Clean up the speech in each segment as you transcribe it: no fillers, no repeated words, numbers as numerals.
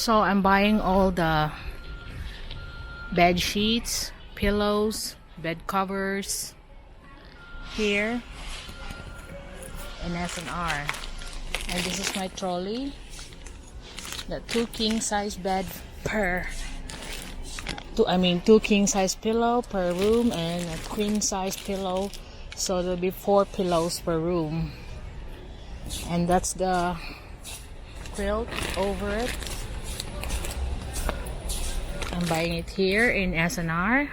So I'm buying all the bed sheets, pillows, bed covers here in S&R. And this is my trolley. The two king size bed per two king size pillow per room and a queen size pillow, so there'll be 4 pillows per room. And that's the quilt over it. I'm buying it here in S&R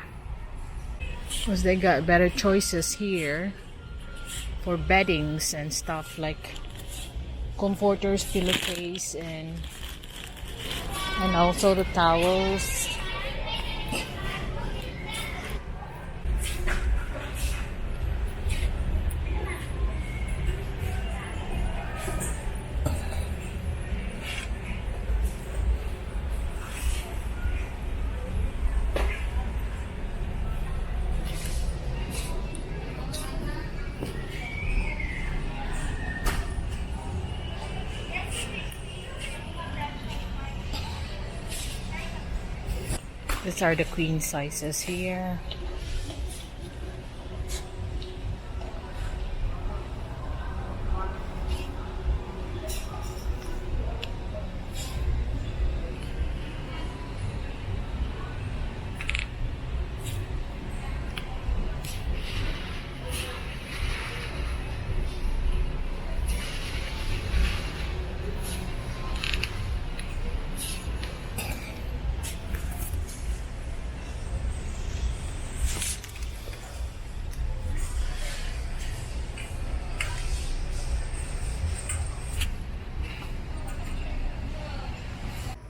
because they got better choices here for beddings and stuff like comforters, pillowcase, and also the towels. These are the queen sizes here.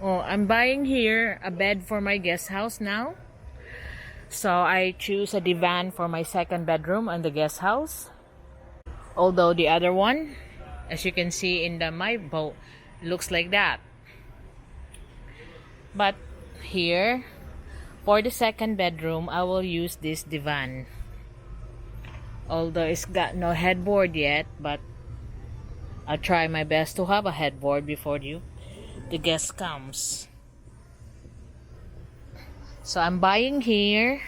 Oh, I'm buying here a bed for my guest house now. So I choose a divan for my second bedroom and the guest house. Although the other one, as you can see in my boat, looks like that. But here, for the second bedroom, I will use this divan. Although it's got no headboard yet, but I'll try my best to have a headboard before the guest comes. So I'm buying here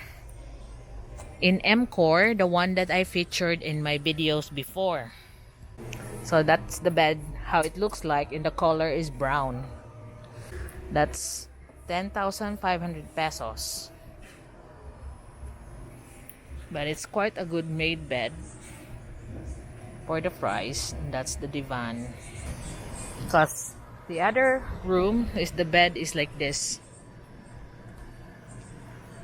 in MCore, the one that I featured in my videos before. So that's the bed, how it looks like, and the color is brown. That's 10,500 pesos. But it's quite a good made bed for the price. And that's the divan. Because the other room is the bed is like this.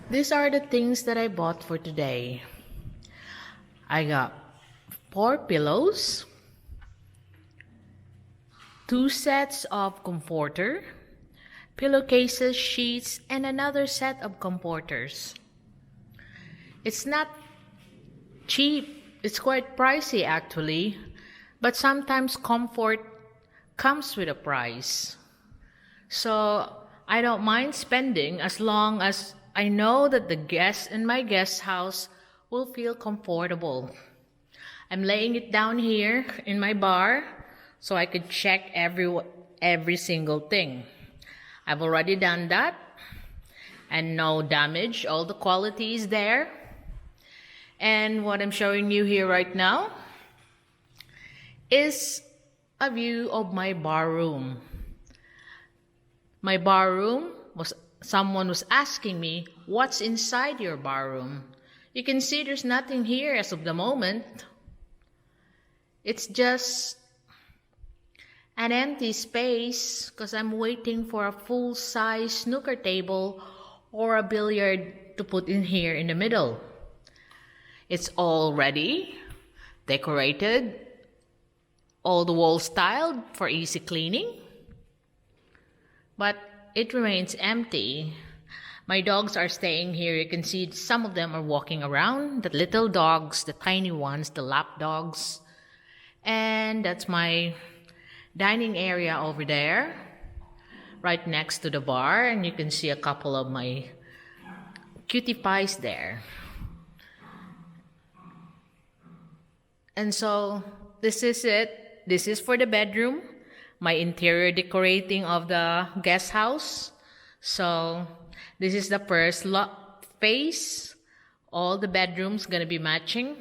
These are the things that I bought for today. I got 4 pillows, 2 sets of comforter, pillowcases, sheets, and another set of comforters. It's not cheap. It's quite pricey actually, but sometimes comfort comes with a price. So I don't mind spending as long as I know that the guests in my guest house will feel comfortable. I'm laying it down here in my bar so I could check every single thing. I've already done that, and no damage. All the quality is there. And what I'm showing you here right now is a view of my bar room. My bar room someone was asking me, what's inside your bar room? You can see there's nothing here as of the moment. It's just an empty space because I'm waiting for a full-size snooker table or a billiard to put in here in the middle. It's all ready, decorated, all the walls tiled for easy cleaning. But it remains empty. My dogs are staying here. You can see some of them are walking around. The little dogs, the tiny ones, the lap dogs. And that's my dining area over there, right next to the bar. And you can see a couple of my cutie pies there. And so this is it. This is for the bedroom. my interior decorating of the guest house. So this is the first phase. All the bedrooms gonna be matching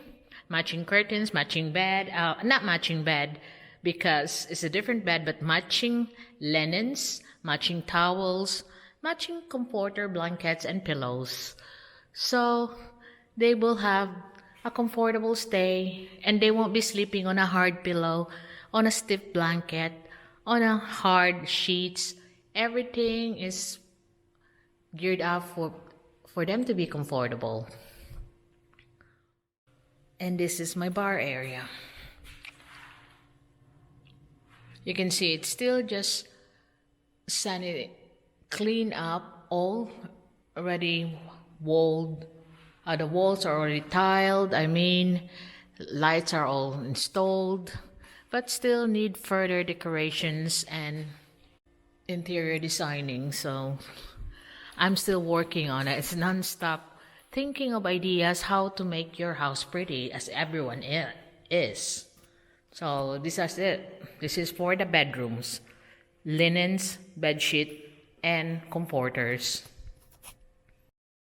curtains, matching bed, not matching bed because it's a different bed, but matching linens, matching towels, matching comforter, blankets, and pillows. So they will have a comfortable stay and they won't be sleeping on a hard pillow, on a stiff blanket, on a hard sheets. Everything is geared up for them to be comfortable. And this is my bar area. You can see it's still just clean up, all already walled. The walls are already tiled. Lights are all installed, but still need further decorations and interior designing. So I'm still working on it. It's non-stop thinking of ideas how to make your house pretty as everyone is. So this is it. This is for the bedrooms, linens, bedsheet, and comforters.